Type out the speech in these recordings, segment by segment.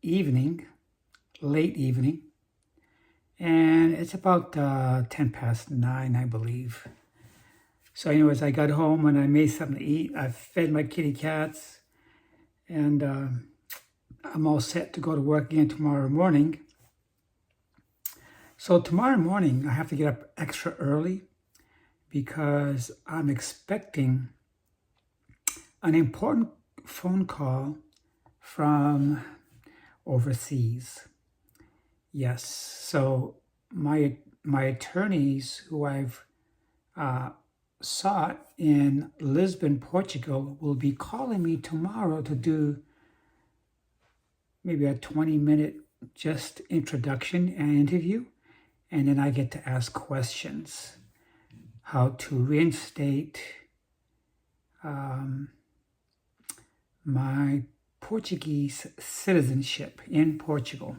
evening, late evening, and it's about 10 past 9, I believe. So anyways, I got home and I made something to eat. I fed my kitty cats, and I'm all set to go to work again tomorrow morning. So tomorrow morning, I have to get up extra early because I'm expecting an important phone call from overseas. Yes, so my attorneys who I've sought in Lisbon, Portugal, will be calling me tomorrow to do maybe a 20-minute just introduction and interview, and then I get to ask questions. How to reinstate my Portuguese citizenship in Portugal.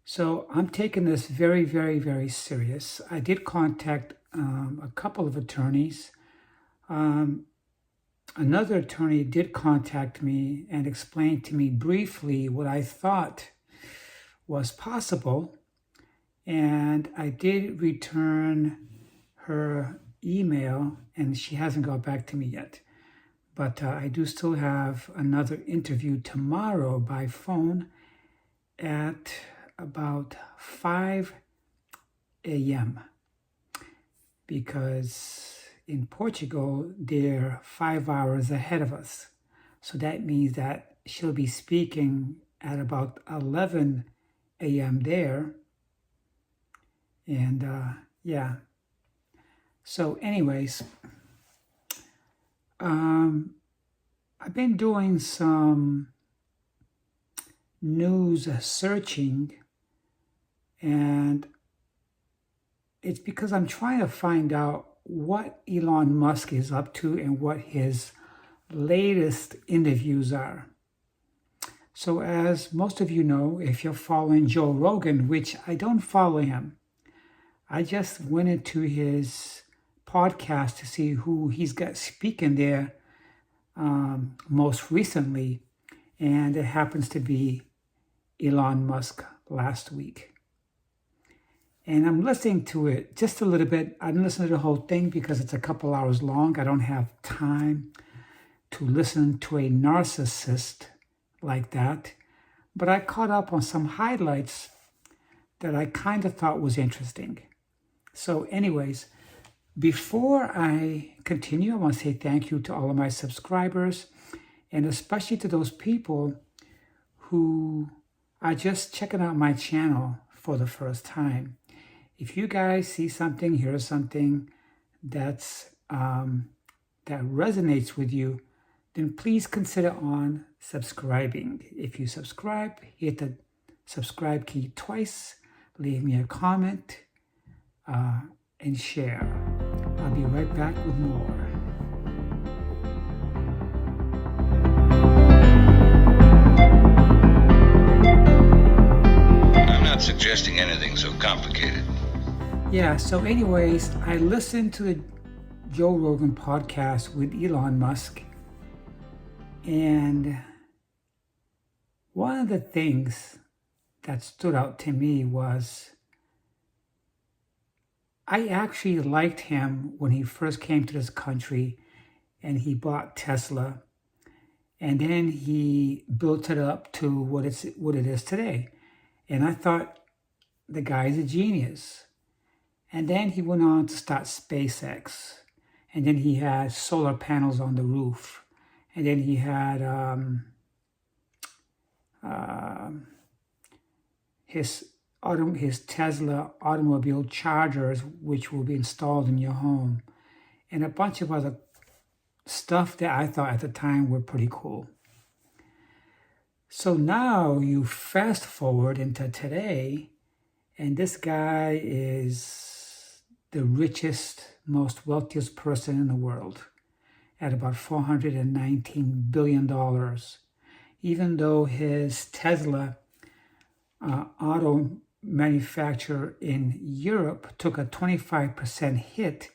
So I'm taking this very, very, very serious. I did contact a couple of attorneys. Another attorney did contact me and explain to me briefly what I thought was possible. And I did return her email, and she hasn't got back to me yet. But I do still have another interview tomorrow by phone at about 5 a.m. because in Portugal, they're 5 hours ahead of us. So that means that she'll be speaking at about 11 a.m. there. And yeah. So anyways, I've been doing some news searching, and it's because I'm trying to find out what Elon Musk is up to and what his latest interviews are. So as most of you know, if you're following Joe Rogan, which I don't follow him, I just went into his podcast to see who he's got speaking there most recently, and it happens to be Elon Musk last week. And I'm listening to it just a little bit. I didn't listen to the whole thing because it's a couple hours long. I don't have time to listen to a narcissist like that. But I caught up on some highlights that I kind of thought was interesting. So anyways, before I continue, I want to say thank you to all of my subscribers, and especially to those people who are just checking out my channel for the first time. If you guys see something, hear something that resonates with you, then please consider on subscribing. If you subscribe, hit the subscribe key twice, leave me a comment, and share. I'll be right back with more. I'm not suggesting anything so complicated. Yeah, so anyways, I listened to the Joe Rogan podcast with Elon Musk, and one of the things that stood out to me was I actually liked him when he first came to this country and he bought Tesla, and then he built it up to what it is today. And I thought the guy's a genius. And then he went on to start SpaceX, and then he had solar panels on the roof, and then he had his Tesla automobile chargers, which will be installed in your home, and a bunch of other stuff that I thought at the time were pretty cool. So now you fast forward into today, and this guy is the richest, most wealthiest person in the world at about $419 billion, even though his Tesla auto manufacturer in Europe took a 25% hit.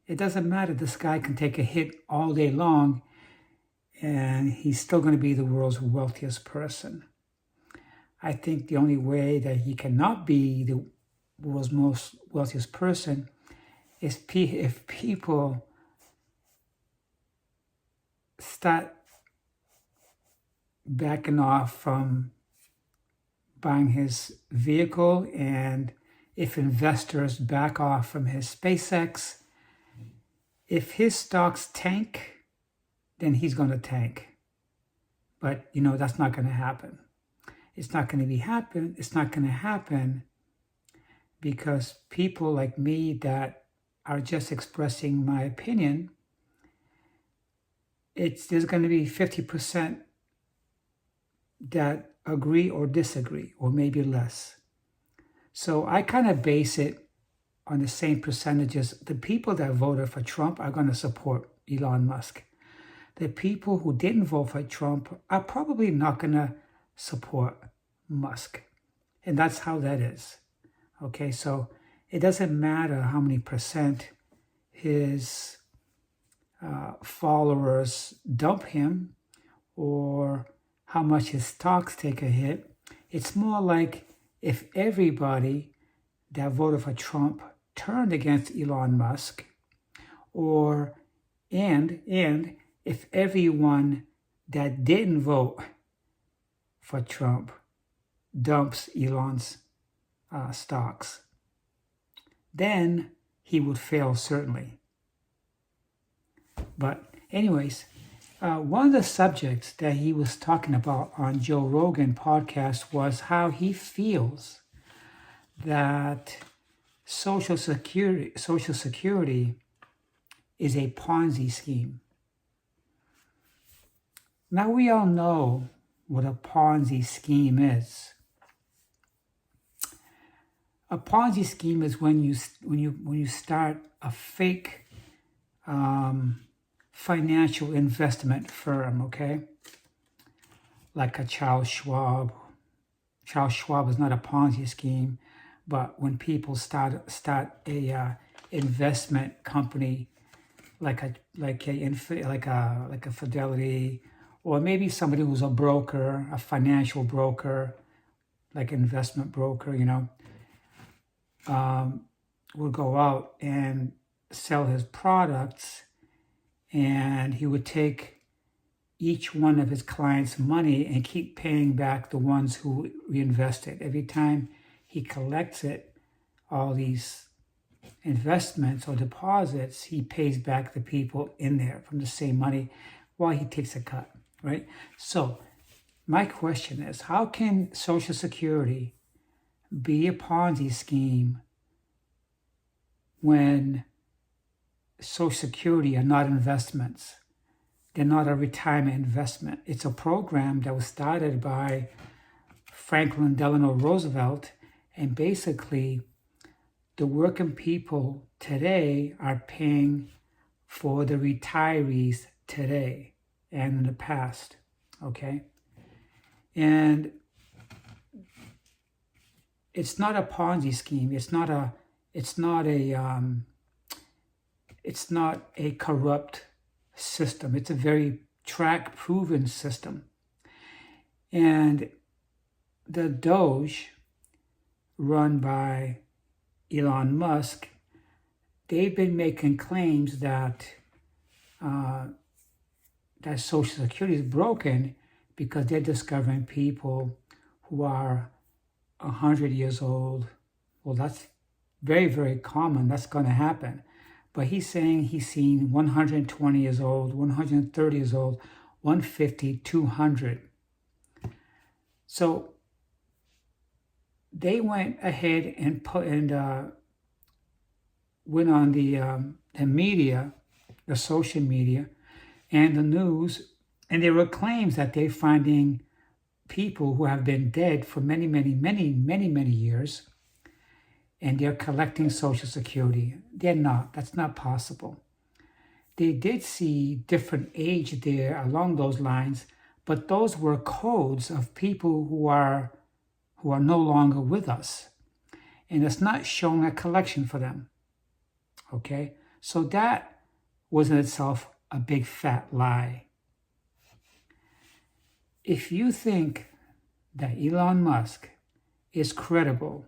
It doesn't matter. This guy can take a hit all day long, and he's still going to be the world's wealthiest person. I think the only way that he cannot be the world's most wealthiest person is if people start backing off from buying his vehicle, and if investors back off from his SpaceX. If his stocks tank, then he's going to tank. But, that's not going to happen. It's not going to happen because people like me that are just expressing my opinion, there's going to be 50% that agree or disagree, or maybe less. So I kind of base it on the same percentages. The people that voted for Trump are going to support Elon Musk. The people who didn't vote for Trump are probably not going to support Musk. And that's how that is. Okay, so it doesn't matter how many percent his followers dump him or how much his stocks take a hit. It's more like if everybody that voted for Trump turned against Elon Musk, and if everyone that didn't vote for Trump dumps Elon's stocks, then he would fail certainly. But anyways, one of the subjects that he was talking about on Joe Rogan podcast was how he feels that Social Security is a Ponzi scheme. Now we all know what a Ponzi scheme is. A Ponzi scheme is when you start a fake financial investment firm, okay? Like a Charles Schwab. Charles Schwab is not a Ponzi scheme. But when people start a investment company, like a Fidelity, or maybe somebody who's a broker, a financial broker, like an investment broker, would go out and sell his products, and he would take each one of his clients' money and keep paying back the ones who reinvested. Every time he collects all these investments or deposits, he pays back the people in there from the same money while he takes a cut, right? So my question is, how can Social Security be a Ponzi scheme when Social Security are not investments? They're not a retirement investment. It's a program that was started by Franklin Delano Roosevelt. And basically, the working people today are paying for the retirees today and in the past, okay? And it's not a Ponzi scheme. It's not a corrupt system. It's a very track-proven system. And the Doge, run by Elon Musk, they've been making claims that Social Security is broken because they're discovering people who are 100 years old. Well, that's very, very common. That's going to happen. But he's saying he's seen 120 years old, 130 years old, 150, 200. So they went ahead and went on the media, the social media, and the news, and there were claims that they're finding people who have been dead for many, many, many, many, many years, and they're collecting Social Security. They're not. That's not possible. They did see different age there along those lines, but those were codes of people who are no longer with us. And it's not showing a collection for them. Okay? So that was in itself a big fat lie. If you think that Elon Musk is credible,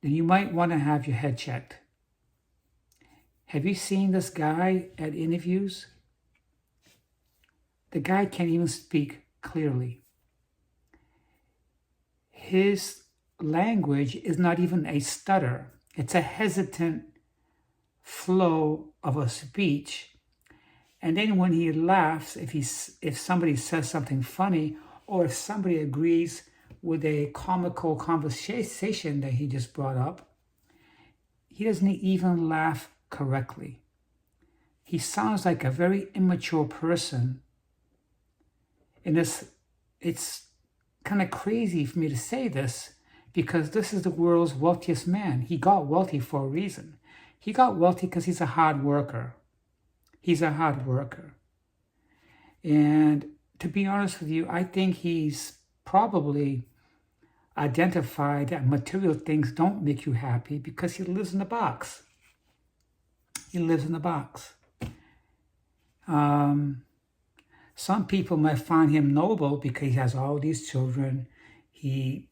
then you might want to have your head checked. Have you seen this guy at interviews? The guy can't even speak clearly. His language is not even a stutter. It's a hesitant flow of a speech. And then when he laughs, if somebody says something funny, or if somebody agrees with a comical conversation that he just brought up, he doesn't even laugh correctly. He sounds like a very immature person. And it's kind of crazy for me to say this, because this is the world's wealthiest man. He got wealthy for a reason. He got wealthy because he's a hard worker. He's a hard worker. And to be honest with you, I think he's probably identified that material things don't make you happy because he lives in a box. He lives in a box. Some people might find him noble because he has all these children. He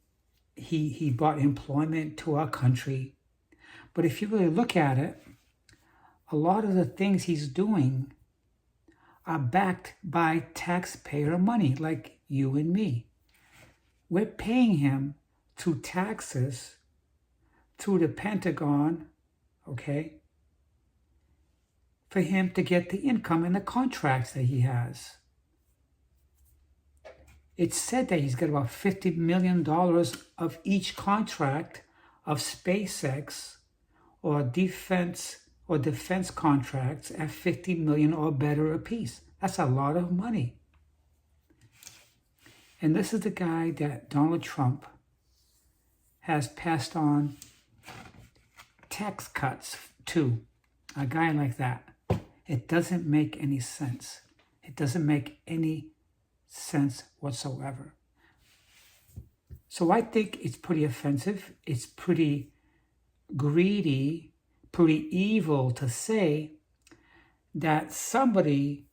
brought employment to our country. But if you really look at it, a lot of the things he's doing are backed by taxpayer money, like you and me. We're paying him through taxes, through the Pentagon, okay, for him to get the income and the contracts that he has. It's said that he's got about $50 million of each contract of SpaceX or defense contracts at $50 million or better apiece. That's a lot of money. And this is the guy that Donald Trump has passed on tax cuts to. A guy like that. It doesn't make any sense. It doesn't make any sense whatsoever. So I think it's pretty offensive. It's pretty greedy, pretty evil to say that somebody,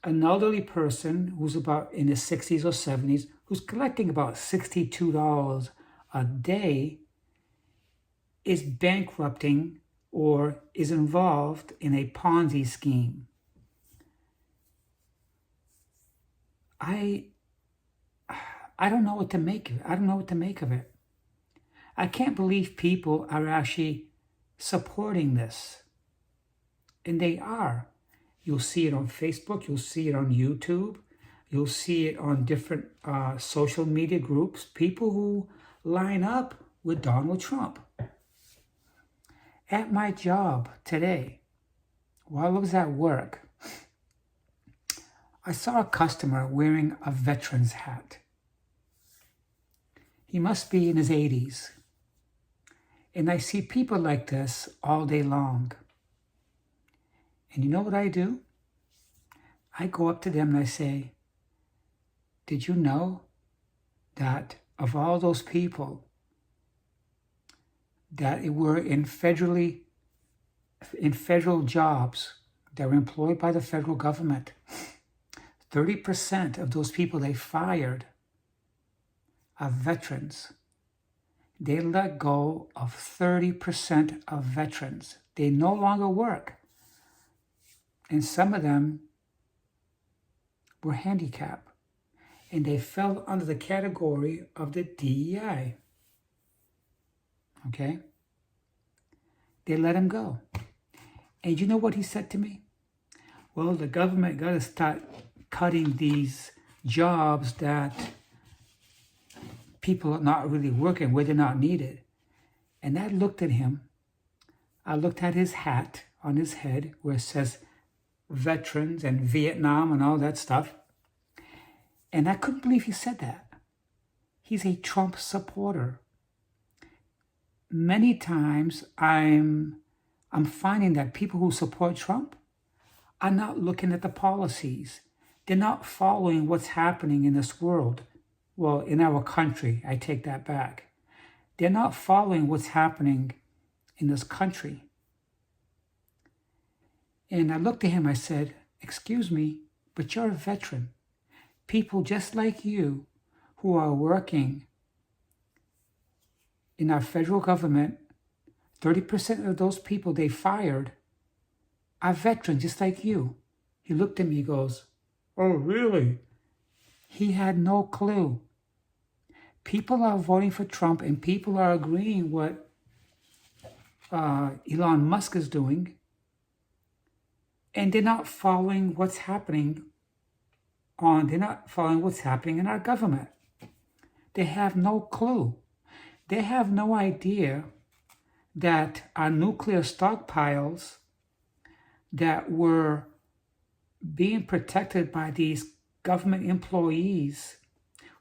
an elderly person who's about in his 60s or 70s, who's collecting about $62 a day, is bankrupting or is involved in a Ponzi scheme. I don't know what to make of it. I don't know what to make of it. I can't believe people are actually supporting this. And they are. You'll see it on Facebook. You'll see it on YouTube. You'll see it on different social media groups. People who line up with Donald Trump. At my job today, while I was at work, I saw a customer wearing a veteran's hat. He must be in his 80s. And I see people like this all day long. And you know what I do? I go up to them and I say, did you know that of all those people that were in federal jobs that were employed by the federal government, 30% of those people they fired are veterans. They let go of 30% of veterans. They no longer work. And some of them were handicapped. And they fell under the category of the DEI. Okay? They let him go. And you know what he said to me? Well, the government got to start cutting these jobs that people are not really working, where they're not needed. And I looked at him. I looked at his hat on his head where it says veterans and Vietnam and all that stuff. And I couldn't believe he said that. He's a Trump supporter. Many times I'm finding that people who support Trump are not looking at the policies. They're not following what's happening in this world. Well, in our country, I take that back. They're not following what's happening in this country. And I looked at him, I said, excuse me, but you're a veteran. people just like you who are working in our federal government, 30% of those people they fired are veterans just like you. He looked at me, he goes, "Oh, really?" He had no clue. People are voting for Trump and people are agreeing what Elon Musk is doing, and they're not following what's happening in our government. They have no clue. They have no idea that our nuclear stockpiles that were being protected by these government employees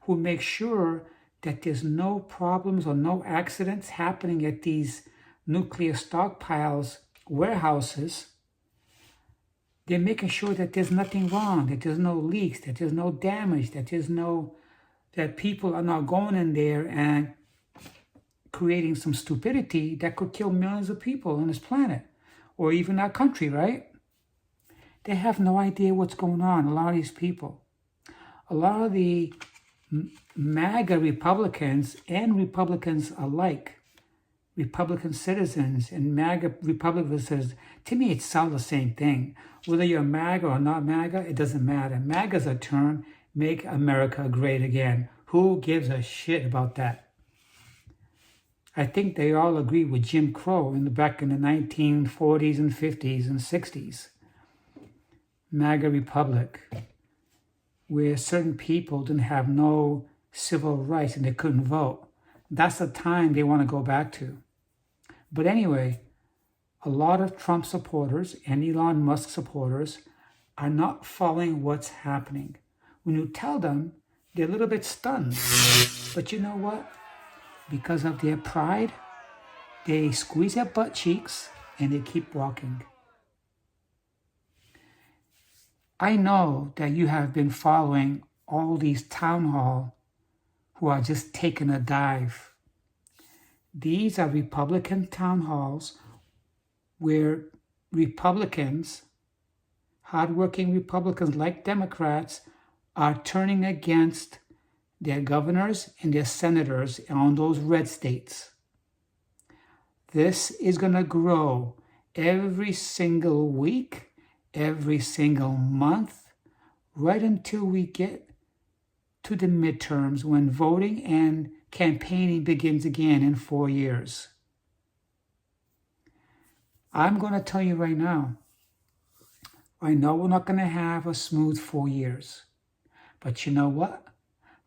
who make sure that there's no problems or no accidents happening at these nuclear stockpiles warehouses. They're making sure that there's nothing wrong, that there's no leaks, that there's no damage, that people are not going in there and creating some stupidity that could kill millions of people on this planet, or even our country, right? They have no idea what's going on, a lot of these people. A lot of the MAGA Republicans and Republicans alike, Republican citizens and MAGA Republican citizens, to me it's all the same thing. Whether you're MAGA or not MAGA, it doesn't matter. MAGA's a term, make America great again. Who gives a shit about that? I think they all agree with Jim Crow back in the 1940s and 50s and 60s. MAGA Republic, where certain people didn't have no civil rights and they couldn't vote. That's the time they want to go back to. But anyway, a lot of Trump supporters and Elon Musk supporters are not following what's happening. When you tell them, they're a little bit stunned. But you know what? Because of their pride, they squeeze their butt cheeks and they keep walking. I know that you have been following all these town hall who are just taking a dive. These are Republican town halls where Republicans, hardworking Republicans like Democrats, are turning against their governors and their senators on those red states. This is going to grow every single week, every single month, right until we get to the midterms when voting and campaigning begins again in 4 years. I'm going to tell you right now, I know we're not going to have a smooth 4 years, but you know what?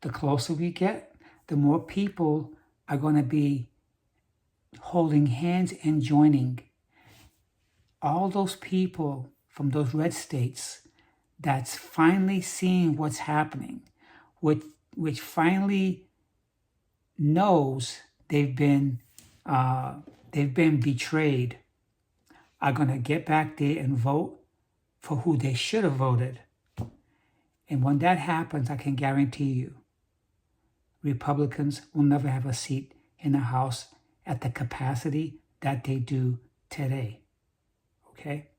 The closer we get, the more people are going to be holding hands and joining. All those people from those red states that's finally seeing what's happening, which finally knows they've been betrayed, are going to get back there and vote for who they should have voted. And when that happens, I can guarantee you, Republicans will never have a seat in the House at the capacity that they do today. Okay?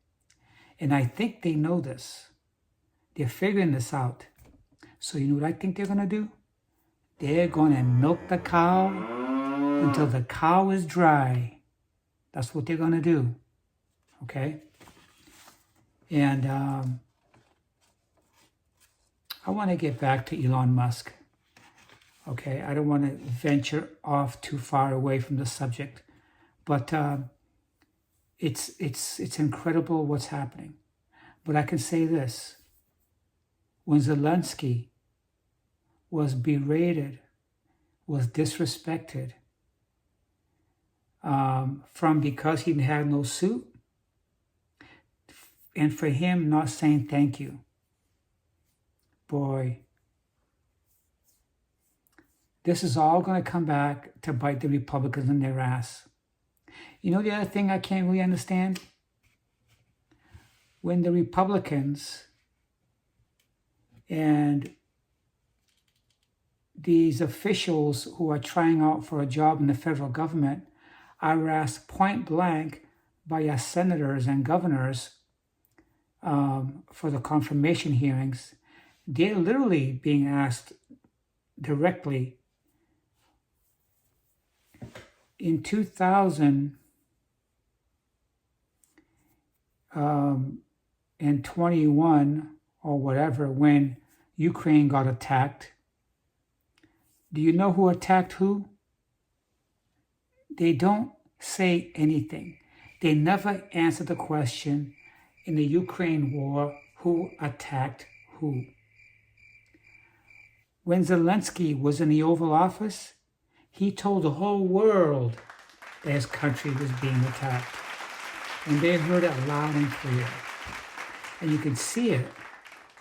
And I think they know this. They're figuring this out. So you know what I think they're going to do? They're going to milk the cow until the cow is dry. That's what they're going to do. Okay? And I want to get back to Elon Musk. Okay? I don't want to venture off too far away from the subject. But it's incredible what's happening. But I can say this. When Zelensky was berated, was disrespected, because he had no suit, and for him not saying thank you. Boy, this is all going to come back to bite the Republicans in their ass. You know the other thing I can't really understand? When the Republicans and these officials who are trying out for a job in the federal government are asked point blank by our senators and governors for the confirmation hearings, They're literally being asked directly in 2021 or whatever, when Ukraine got attacked. Do you know who attacked who? They don't say anything. They never answer the question in the Ukraine war, who attacked who? When Zelensky was in the Oval Office, he told the whole world that his country was being attacked. And they heard it loud and clear. And you could see it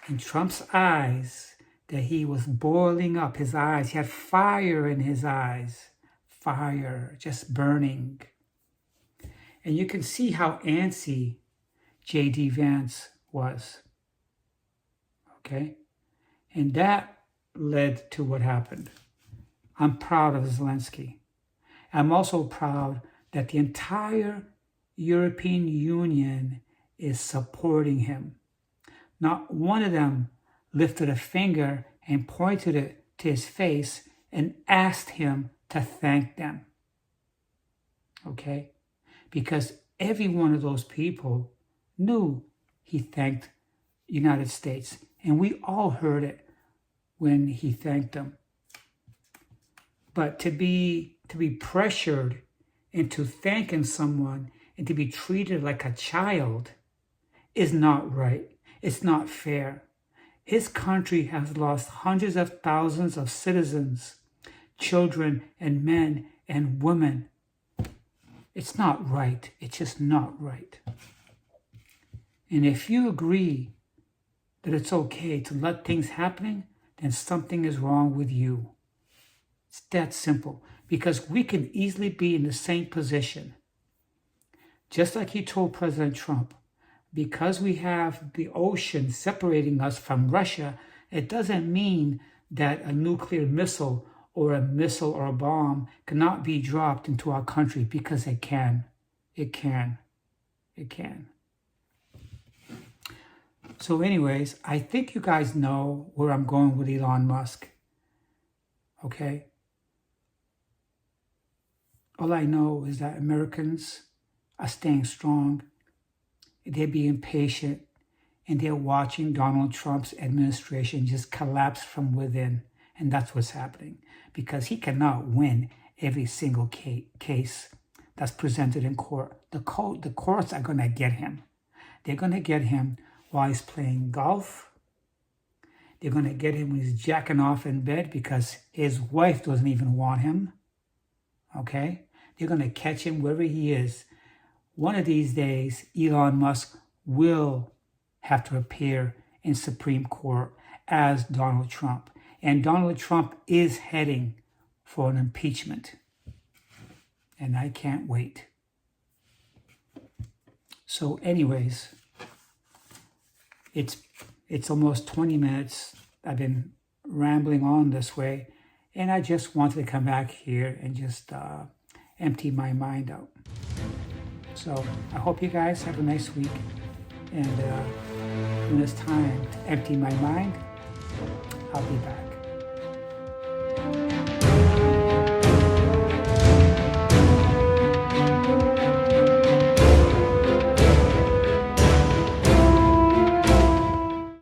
in Trump's eyes, that he was boiling up. His eyes, he had fire in his eyes. Fire, just burning. And you can see how antsy J.D. Vance was. Okay? And that led to what happened. I'm proud of Zelensky. I'm also proud that the entire European Union is supporting him. Not one of them lifted a finger and pointed it to his face and asked him to thank them. Okay? Because every one of those people knew he thanked the United States. And we all heard it when he thanked them. But to be pressured into thanking someone and to be treated like a child is not right. It's not fair. His country has lost hundreds of thousands of citizens, children and men and women. It's not right. It's just not right. And if you agree that it's okay to let things happen, then something is wrong with you. It's that simple. Because we can easily be in the same position. Just like he told President Trump, because we have the ocean separating us from Russia, it doesn't mean that a nuclear missile or a bomb cannot be dropped into our country, because it can. It can. It can. So anyways, I think you guys know where I'm going with Elon Musk. Okay? All I know is that Americans are staying strong. They're being patient, and they're watching Donald Trump's administration just collapse from within. And that's what's happening, because he cannot win every single case that's presented in court. The courts are going to get him. They're going to get him while he's playing golf. They're going to get him when he's jacking off in bed because his wife doesn't even want him. Okay? They're going to catch him wherever he is. One of these days, Elon Musk will have to appear in Supreme Court as Donald Trump. And Donald Trump is heading for an impeachment. And I can't wait. So anyways, it's almost 20 minutes. I've been rambling on this way. And I just wanted to come back here and just empty my mind out. So I hope you guys have a nice week. And when it's time to empty my mind, I'll be back.